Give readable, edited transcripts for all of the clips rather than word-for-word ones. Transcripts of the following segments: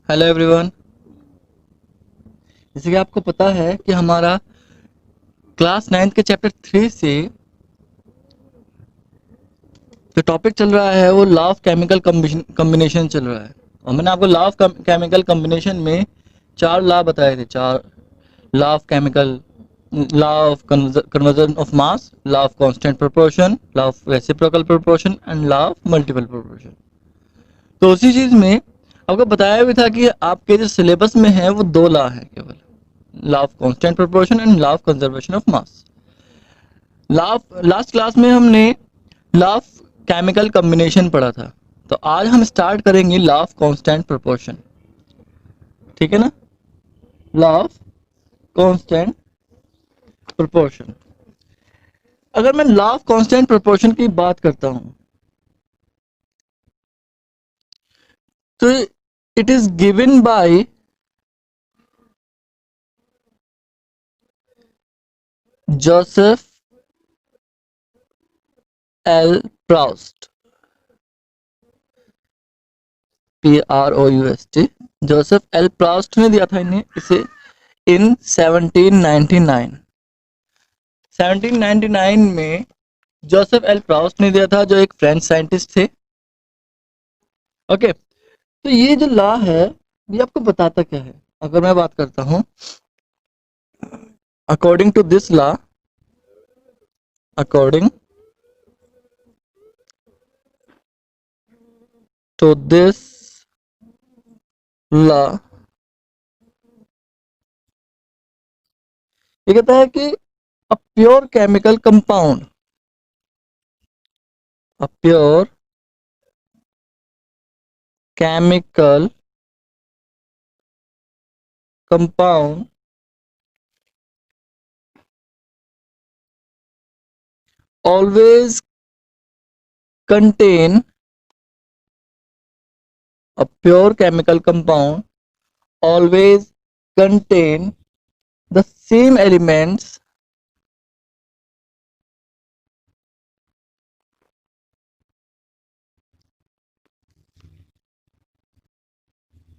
Hello everyone. जैसे कि आपको पता है कि हमारा क्लास 9th के चैप्टर 3 से जो टॉपिक चल रहा है वो लॉ ऑफ केमिकल कम्बिनेशन चल रहा है। और मैंने आपको लॉ ऑफ केमिकल कम्बिनेशन में चार लॉ बताए थे। चार law of chemical, law of conversion of mass, law of constant proportion, law of reciprocal proportion and law of multiple proportion. तो उसी चीज में आपको बताया भी था कि आपके जो सिलेबस में है वो दो लॉ है केवल, law of constant proportion and law of conservation of mass. Last class में हमने लॉ ऑफ केमिकल कॉम्बिनेशन पढ़ा था। तो आज हम स्टार्ट करेंगे लॉ ऑफ कांस्टेंट प्रोपोर्शन। ठीक है ना? Law of constant proportion. अगर मैं लॉ ऑफ कांस्टेंट प्रोपोर्शन की बात करता हूं तो it is given by Joseph L Proust, PROUST। Joseph L Proust ने दिया था इन्हें इसे इन 1799। 1799 में जोसेफ एल प्राउस्ट ने दिया था, जो एक फ्रेंच साइंटिस्ट थे। ओके, तो ये जो लॉ है ये आपको बताता क्या है? अगर मैं बात करता हूं, according to this law, according to this law, ये कहता है कि a pure chemical compound, a pure chemical compound always contain, a pure chemical compound always contain the same elements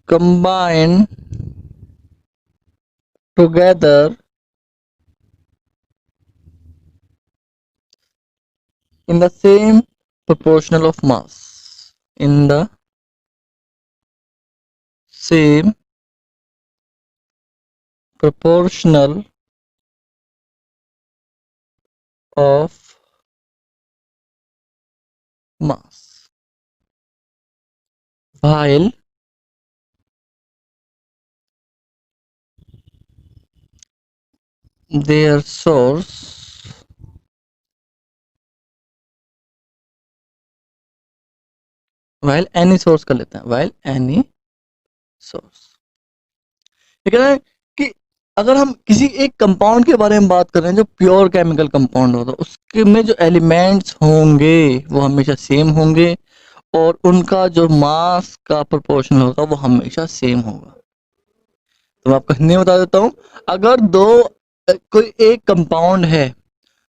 combined together in the same proportional of mass, in the same proportional of mass, while their source while any source कर लेते हैं, while any source। ये कह रहा है कि अगर हम किसी एक कंपाउंड के बारे में बात कर रहे हैं जो प्योर केमिकल कंपाउंड होगा, उसके में जो एलिमेंट्स होंगे वो हमेशा सेम होंगे और उनका जो मास का प्रोपोर्शन होगा वो हमेशा सेम होगा। तो मैं आपको हिंदी में बता देता हूँ। अगर कोई एक कंपाउंड है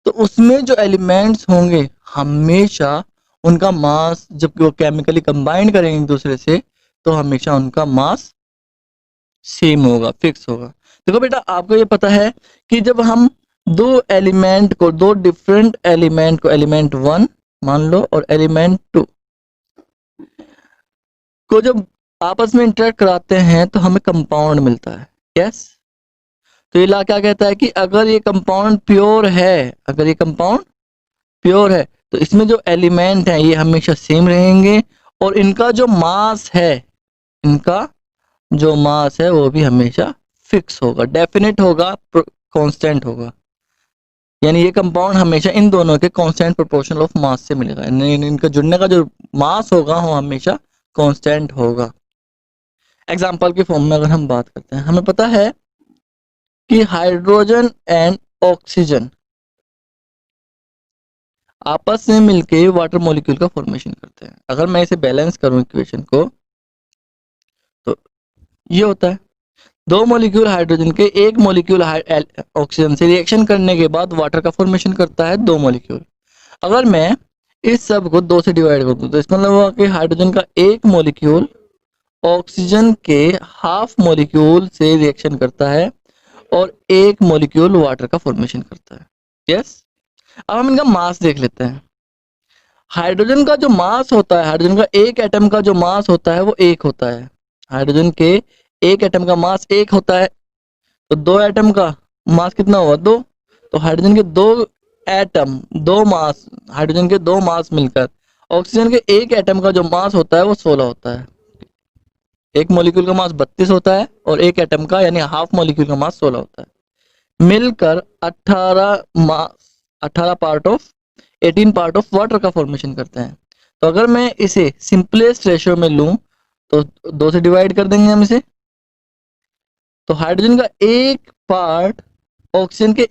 तो उसमें जो एलिमेंट्स होंगे हमेशा उनका मास, जब वो केमिकली कंबाइन करेंगे एक दूसरे से, तो हमेशा उनका मास सेम होगा, फिक्स होगा। देखो बेटा, आपको ये पता है कि जब हम दो डिफरेंट एलिमेंट को, एलिमेंट 1 मान लो और एलिमेंट 2 को जब आपस में इंटरेक्ट कराते हैं तो हमें कंपाउंड मिलता है। यस, तो ये ला क्या कहता है कि अगर ये कंपाउंड प्योर है, अगर ये कंपाउंड प्योर है तो इसमें जो एलिमेंट है ये हमेशा सेम रहेंगे और इनका जो मास है, इनका जो मास है वो भी हमेशा फिक्स होगा, डेफिनेट होगा, कांस्टेंट होगा। यानी ये कंपाउंड हमेशा इन दोनों के कांस्टेंट प्रोपोर्शनल ऑफ मास से मिलेगा। इनका जुड़ने का जो मास होगा वो हमेशा कांस्टेंट होगा। एग्जांपल के फॉर्म में अगर हम बात करते हैं, हमें पता है कि हाइड्रोजन एंड ऑक्सीजन आपस में मिलके वाटर मॉलिक्यूल का फॉर्मेशन करते हैं। अगर मैं इसे बैलेंस करूं इक्वेशन को, तो ये होता है दो मॉलिक्यूल हाइड्रोजन के, एक मॉलिक्यूल ऑक्सीजन से रिएक्शन करने के बाद वाटर का फॉर्मेशन करता है दो मॉलिक्यूल। अगर मैं इस सब को दो से डिवाइड कर दूं तो इसका मतलब हुआ कि हाइड्रोजन का एक मॉलिक्यूल ऑक्सीजन के हाफ मॉलिक्यूल से रिएक्शन करता है और एक मॉलिक्यूल वाटर का फॉर्मेशन करता है। यस। अब हम इनका मास देख लेते हैं। हाइड्रोजन का जो मास होता है, हाइड्रोजन का एक एटम का जो मास होता है वो एक होता है। हाइड्रोजन के एक एटम का मास एक होता है, तो दो एटम का मास कितना हुआ? दो। तो हाइड्रोजन के दो एटम, दो मास, हाइड्रोजन के दो मास मिलकर ऑक्सीजन के एक एटम का जो मास होता है वो 16 होता है। एक मॉलिक्यूल का मास 32 होता है और एक एटम का यानी हाफ मॉलिक्यूल का मास 16 होता है। मिलकर 18 मास, 18 part of 18 part of water का फॉर्मेशन करते हैं। तो अगर मैं इसे सिंपलेस्ट रेशियो में लूं तो 2 से डिवाइड कर देंगे हम इसे। तो हाइड्रोजन का एक पार्ट ऑक्सीजन के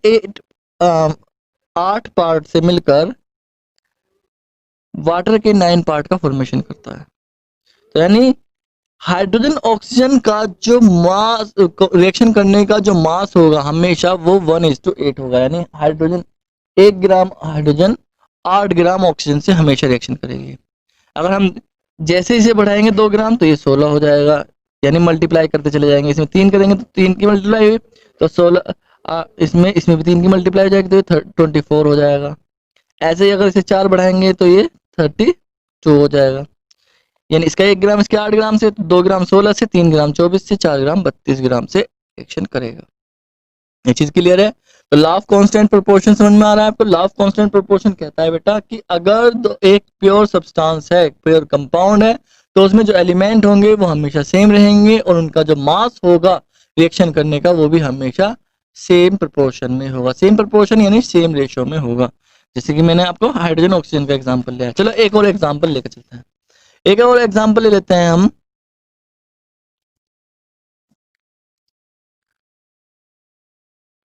8 पार्ट से मिलकर वाटर के 9 पार्ट का फॉर्मेशन करता है। तो यानी हाइड्रोजन ऑक्सीजन का जो मास, रिएक्शन करने का जो मास होगा हमेशा वो 1:8 होगा। यानी hydrogen 1 gram hydrogen 8 gram oxygen से हमेशा रिएक्शन करेगी। अगर हम जैसे इसे बढ़ाएंगे 2 ग्राम तो ये 16 हो जाएगा, यानी मल्टीप्लाई करते चले जाएंगे। इसमें 3 करेंगे तो 3 की मल्टीप्लाई हुई तो 16, इसमें भी 3 की मल्टीप्लाई हो जाएगी तो ये 24 हो जाएगा। ऐसे ही अगर इसे 4 बढ़ाएंगे तो ये 32 हो जाएगा। यानी इसका 1 ग्राम इसके 8 ग्राम से, 2 ग्राम 16 से, 3 ग्राम 24 से, 4 ग्राम 32 ग्राम से रिएक्शन करेगा। ये चीज क्लियर है? तो लॉ ऑफ कांस्टेंट प्रोपोर्शन समझ में आ रहा है आपको? लॉ ऑफ कांस्टेंट प्रोपोर्शन कहता है बेटा कि अगर एक प्योर सब्सटेंस है, प्योर कंपाउंड है, तो उसमें जो एलिमेंट होंगे वो हमेशा सेम रहेंगे और उनका जो मास होगा रिएक्शन करने का वो भी हमेशा सेम प्रोपोर्शन में होगा। सेम प्रोपोर्शन यानी सेम रेशियो में होगा। जैसे कि मैंने आपको हाइड्रोजन ऑक्सीजन का एग्जाम्पल लिया। चलो एक और एग्जाम्पल लेकर चलते हैं। एक और एग्जाम्पल ले लेते हैं हम।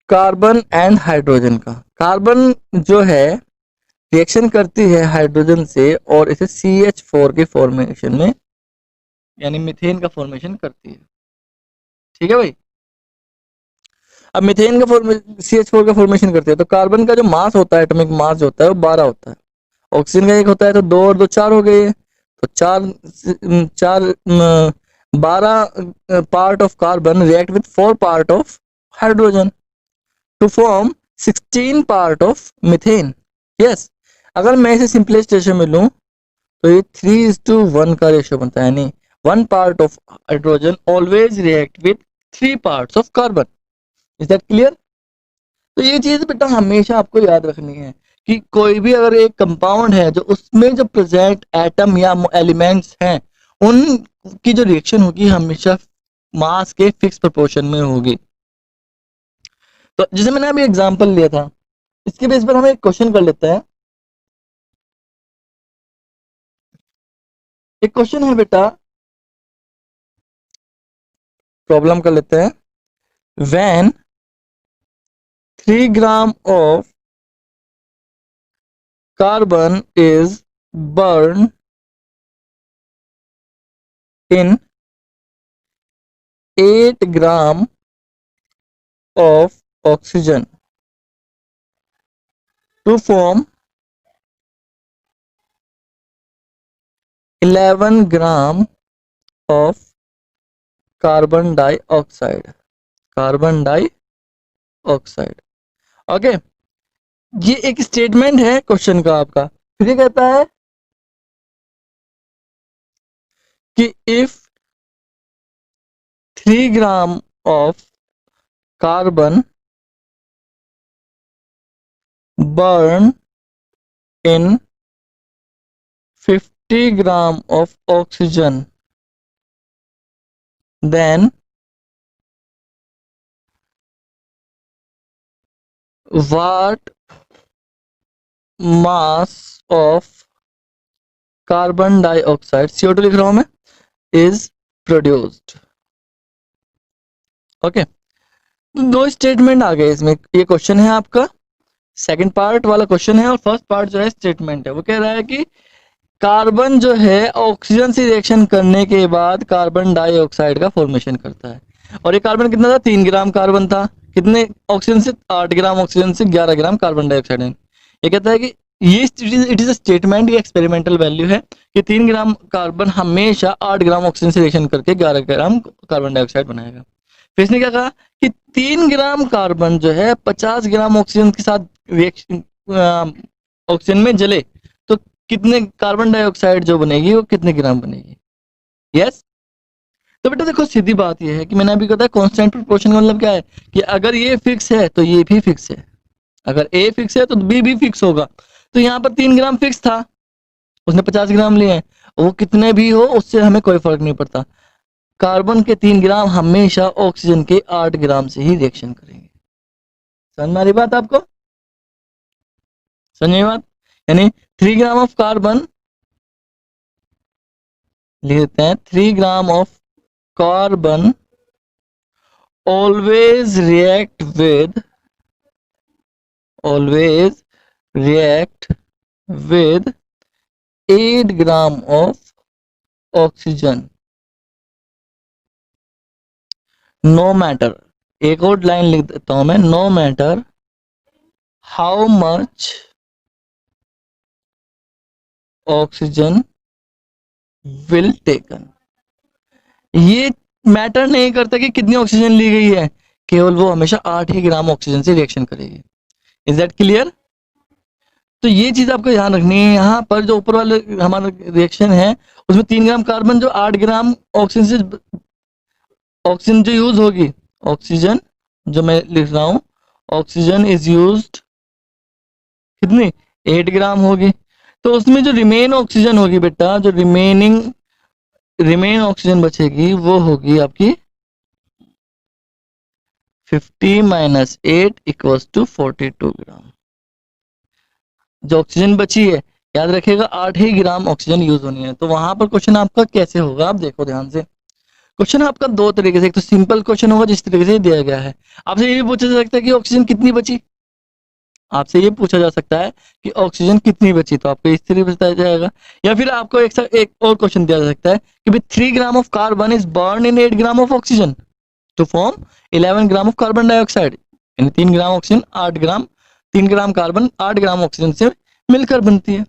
कार्बन एंड हाइड्रोजन का। कार्बन जो है रिएक्शन करती है हाइड्रोजन से और इसे CH4 के फॉर्मेशन में यानी मीथेन का फॉर्मेशन करती है। ठीक है भाई। अब मीथेन का CH4 का फॉर्मेशन करती है तो कार्बन का जो मास होता है, एटॉमिक मास जो होता है वो 12 होता है। ऑक्सीजन का 1 होता है तो 2 और 2 4 हो गए। तो 12 part of carbon react with 4 part of hydrogen to form 16 part of methane. Yes. अगर मैं इसे सिंपलेस्ट रेशियो में लूं तो ये 3:1 का रेशियो बनता है। यानी 1 part of hydrogen always react with 3 parts of carbon. Is that clear? तो ये चीज बेटा हमेशा आपको याद रखनी है कि कोई भी अगर एक कंपाउंड है जो उसमें जो प्रेजेंट एटम या एलिमेंट्स हैं उनकी जो रिएक्शन होगी हमेशा मास के फिक्स प्रोपोर्शन में होगी। तो जैसे मैंने अभी एग्जांपल लिया था, इसके बेस पर हम एक क्वेश्चन कर लेते हैं। एक क्वेश्चन है बेटा, प्रॉब्लम कर लेते हैं। When 3 gram of carbon is burned in 8 gram of oxygen to form 11 gram of carbon dioxide. Carbon dioxide. Okay, ये एक स्टेटमेंट है क्वेश्चन का आपका। फिर ये कहता है कि if 3 gram of carbon burn in 50 gram of oxygen, then what mass of carbon dioxide, CO2 लिख रहा हूं मैं, is produced। ओके, दो स्टेटमेंट आ गए इसमें। ये क्वेश्चन है आपका, सेकंड पार्ट वाला क्वेश्चन है और फर्स्ट पार्ट जो है स्टेटमेंट है। वो कह रहा है कि कार्बन जो है ऑक्सीजन से रिएक्शन करने के बाद कार्बन डाइऑक्साइड का फॉर्मेशन करता है। और ये कार्बन कितना था? 3 ग्राम कार्बन था। कितने ऑक्सीजन से? 8 ग्राम ऑक्सीजन से 11 ग्राम कार्बन डाइऑक्साइड है। ये कहता है कि ये इट इज अ स्टेटमेंट, ये एक्सपेरिमेंटल वैल्यू है कि 3 ग्राम कार्बन हमेशा 8 ग्राम ऑक्सीजन से रिएक्शन करके 11 ग्राम कार्बन डाइऑक्साइड बनाएगा। फिर इसने क्या कहा कि 3 ग्राम कार्बन जो है 50 ग्राम ऑक्सीजन के साथ रिएक्शन ऑक्सीजन में जले तो कितने कार्बन डाइऑक्साइड जो बनेगी वो कितने ग्राम बनेगी। यस, तो बेटा देखो सीधी बात ये है कि मैंने अभी कहा था कांस्टेंट प्रोपोर्शन का मतलब क्या है कि अगर ये फिक्स है तो ये भी फिक्स है, अगर ए फिक्स है तो बी भी फिक्स होगा। तो यहाँ पर 3 ग्राम फिक्स था, उसने 50 ग्राम लिए हैं, वो कितने भी हो उससे हमें कोई फर्क नहीं पड़ता। कार्बन के 3 ग्राम हमेशा ऑक्सीजन के 8 ग्राम से ही रिएक्शन करेंगे। समझ में आ रही बात आपको? समझ बात? यानी 3 ग्राम ऑफ कार्बन लिख देते हैं, 3 gram of carbon always react with 8 gram of oxygen no matter, एक और लाइन लिख देता हूं मैं, no matter how much oxygen will taken। ये मैटर नहीं करता कि कितनी ऑक्सीजन ली गई है, केवल वो हमेशा 8 ही ग्राम ऑक्सीजन से रिएक्शन करेगी। Is that clear? तो ये चीज आपको ध्यान रखनी है। यहाँ पर जो ऊपर वाले हमारा रिएक्शन है उसमें 3 ग्राम कार्बन जो 8 ग्राम ऑक्सीजन से, ऑक्सीजन जो यूज होगी, ऑक्सीजन जो मैं लिख रहा हूं, ऑक्सीजन इज यूज्ड कितनी, 8 ग्राम होगी। तो उसमें जो रिमेन ऑक्सीजन होगी बेटा, जो रिमेन ऑक्सीजन बचेगी वो होगी आपकी 50 माइनस 8 इक्वल्स टू 42 ग्राम। जो ऑक्सीजन बची है, याद रखिएगा 8 ही ग्राम ऑक्सीजन यूज होनी है। तो वहां पर क्वेश्चन आपका कैसे होगा आप देखो ध्यान से। क्वेश्चन आपका दो तरीके से, एक तो सिंपल क्वेश्चन होगा जिस तरीके से दिया गया है, आपसे ये भी पूछा जा सकता है कि ऑक्सीजन कितनी बची, आपसे ये पूछा जा सकता है कि ऑक्सीजन कितनी बची, तो आपको इस तरीके से बताया जाएगा। या फिर आपको एक और क्वेश्चन दिया जा सकता है कि भाई 3 gram of carbon is burn in 8 gram of oxygen to form 11 gram of carbon dioxide. यानी 3 gram oxygen 8 gram, 3 gram carbon 8 gram oxygen से मिलकर बनती है,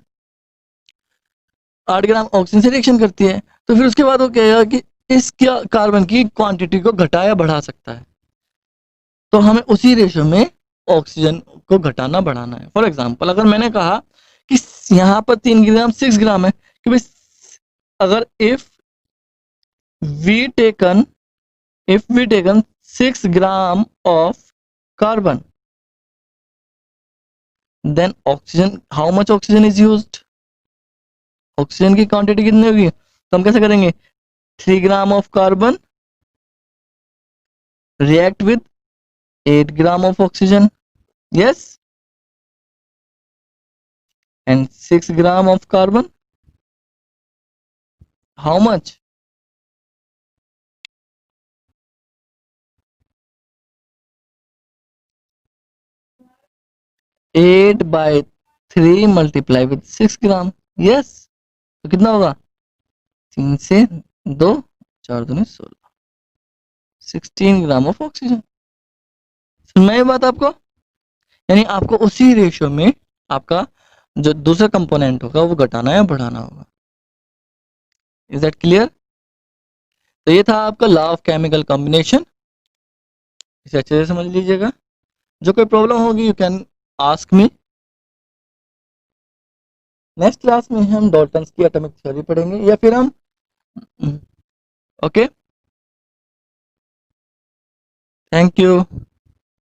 8 ग्राम ऑक्सीजन से रिएक्शन करती है। तो फिर उसके बाद वो कहेगा कि इस कार्बन की क्वांटिटी को घटा या बढ़ा सकता है, तो हमें उसी रेशो में ऑक्सीजन को घटाना बढ़ाना है। फॉर एग्जाम्पल अगर मैंने कहा कि यहाँ पर 3 ग्राम 6 ग्राम है, कि भाई अगर if we taken 6 gram of carbon then oxygen, how much oxygen is used, oxygen की क्वांटिटी कितनी होगी। तो हम कैसे करेंगे, 3 gram of carbon react with 8 gram of oxygen, yes, and 6 gram of carbon, how much, 8 by 3 multiply with 6 gram, yes, तो कितना होगा, 3 से 2 4 दूनी 16, 16 ग्राम ऑफ ऑक्सीजन। सुन में ये बात आपको, यानी आपको उसी रेशियो में आपका जो दूसरा कंपोनेंट होगा वो घटाना या बढ़ाना होगा। Is that clear? तो ये था आपका लॉ ऑफ केमिकल कॉम्बिनेशन, इसे अच्छे से समझ लीजिएगा। जो कोई प्रॉब्लम होगी you can ask me. Next class में हम डाल्टन्स की एटॉमिक थ्योरी पढ़ेंगे या फिर हम ओके, थैंक यू।